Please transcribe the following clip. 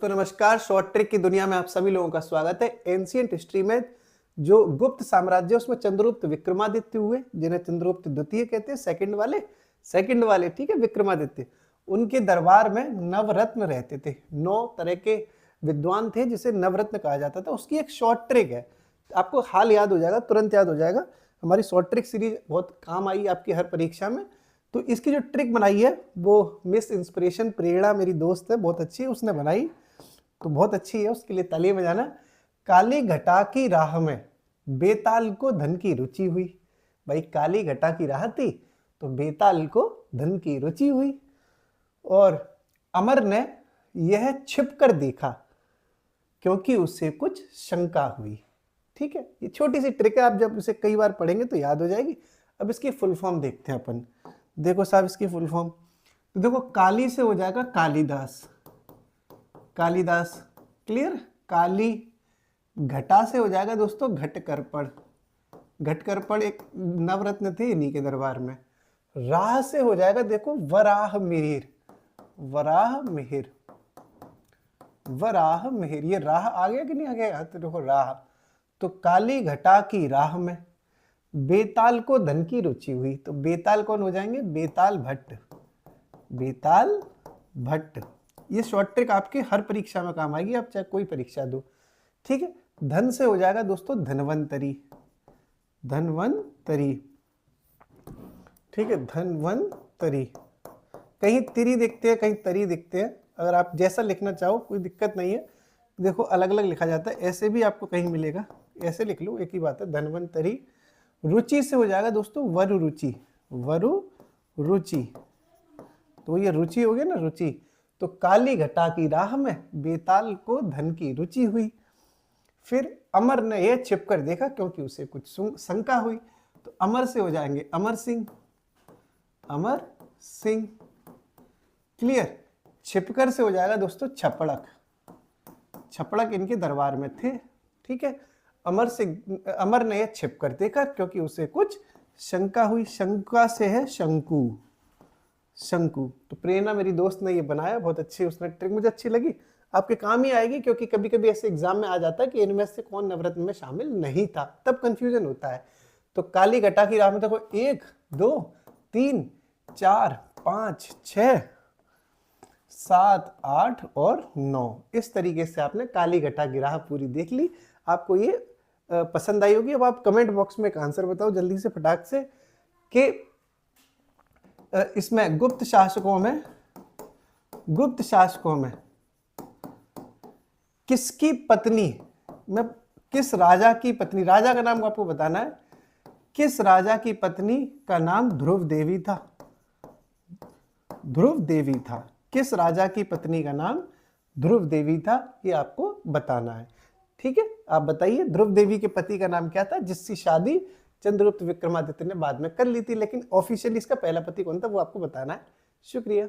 दोस्तों नमस्कार। Short trick की दुनिया में आप सभी लोगों का स्वागत है। एंशिएंट हिस्ट्री में जो गुप्त साम्राज्य उसमें चंद्रगुप्त विक्रमादित्य हुए, जिन्हें चंद्रगुप्त द्वितीय कहते हैं, सेकंड वाले ठीक है, विक्रमादित्य। उनके दरबार में नवरत्न रहते थे, 9 तरह के विद्वान थे जिसे नवरत्न कहा जाता था। उसकी एक शॉर्ट ट्रिक है, आपको हाल याद हो जाएगा, तुरंत याद हो जाएगा। हमारी शॉर्ट ट्रिक सीरीज बहुत काम आई आपकी हर परीक्षा में। तो इसकी जो ट्रिक बनाई है वो मिस इंस्पिरेशन प्रेरणा मेरी दोस्त है, बहुत अच्छी है, उसने बनाई तो बहुत अच्छी है, उसके लिए ताली बजाना। काली घटा की राह में बेताल को धन की रुचि हुई। भाई काली घटा की राह थी तो बेताल को धन की रुचि हुई, और अमर ने यह छिप कर देखा क्योंकि उससे कुछ शंका हुई। ठीक है, ये छोटी सी ट्रिक है, आप जब इसे कई बार पढ़ेंगे तो याद हो जाएगी। अब इसकी फुल फॉर्म देखते हैं अपन। देखो साहब इसकी फुल फॉर्म, तो देखो काली से हो जाएगा कालिदास, कालिदास क्लियर। काली घटा से हो जाएगा दोस्तों घटकर्पण, घटकर्पण एक नवरत्न थे इन्हीं के दरबार में। राह से हो जाएगा देखो वराह मिहिर, वराह मिहिर, वराह मिहिर। ये राह आ गया कि नहीं आ गया? तो देखो राह, तो काली घटा की राह में बेताल को धन की रुचि हुई। तो बेताल कौन हो जाएंगे? बेताल भट्ट, बेताल भट्ट। ये शॉर्ट ट्रिक आपके हर परीक्षा में काम आएगी, आप चाहे कोई परीक्षा दो। ठीक है, धन से हो जाएगा दोस्तों धनवंतरी, धनवंतरी। ठीक है, धनवंतरी। कहीं तिरी दिखते हैं, कहीं तरी दिखते हैं, अगर आप जैसा लिखना चाहो कोई दिक्कत नहीं है। देखो अलग अलग लिखा जाता है, ऐसे भी आपको कहीं मिलेगा, ऐसे लिख लो, एक ही बात है, धनवंतरी। रुचि से हो जाएगा दोस्तों वरु रुचि, वरु रुचि। तो ये रुचि हो गया ना, रुचि। तो काली घटा की राह में बेताल को धन की रुचि हुई। फिर अमर ने यह छिप कर देखा क्योंकि उसे कुछ शंका हुई। तो अमर से हो जाएंगे अमर सिंह, अमर सिंह क्लियर। छिपकर से हो जाएगा दोस्तों छपड़क, छपड़क इनके दरबार में थे। ठीक है, अमर सिंह, अमर ने यह छिप कर देखा क्योंकि उसे कुछ शंका हुई। शंका से है शंकु, शंकु। तो प्रेरणा मेरी दोस्त ने ये बनाया, बहुत अच्छी उसने ट्रिक, मुझे अच्छी लगी, आपके काम ही आएगी। क्योंकि कभी कभी ऐसे एग्जाम में आ जाता है कि इनमें से कौन नवरत्न में शामिल नहीं था, तब कंफ्यूजन होता है। तो काली घटा की राह में देखो 1 2 3 4 5 6 7 8 और 9, इस तरीके से आपने काली घटा की राह पूरी देख ली। आपको ये पसंद आई होगी। अब आप कमेंट बॉक्स में एक आंसर बताओ जल्दी से फटाक से कि इसमें गुप्त शासकों में किसकी पत्नी में, किस राजा की पत्नी, राजा का नाम आपको बताना है, किस राजा की पत्नी का नाम ध्रुव देवी था, ध्रुव देवी था। किस राजा की पत्नी का नाम ध्रुव देवी था, ये आपको बताना है। ठीक है, आप बताइए ध्रुव देवी के पति का नाम क्या था, जिसकी शादी चंद्रगुप्त विक्रमादित्य ने बाद में कर ली थी, लेकिन ऑफिशियली इसका पहला पति कौन था वो आपको बताना है। शुक्रिया।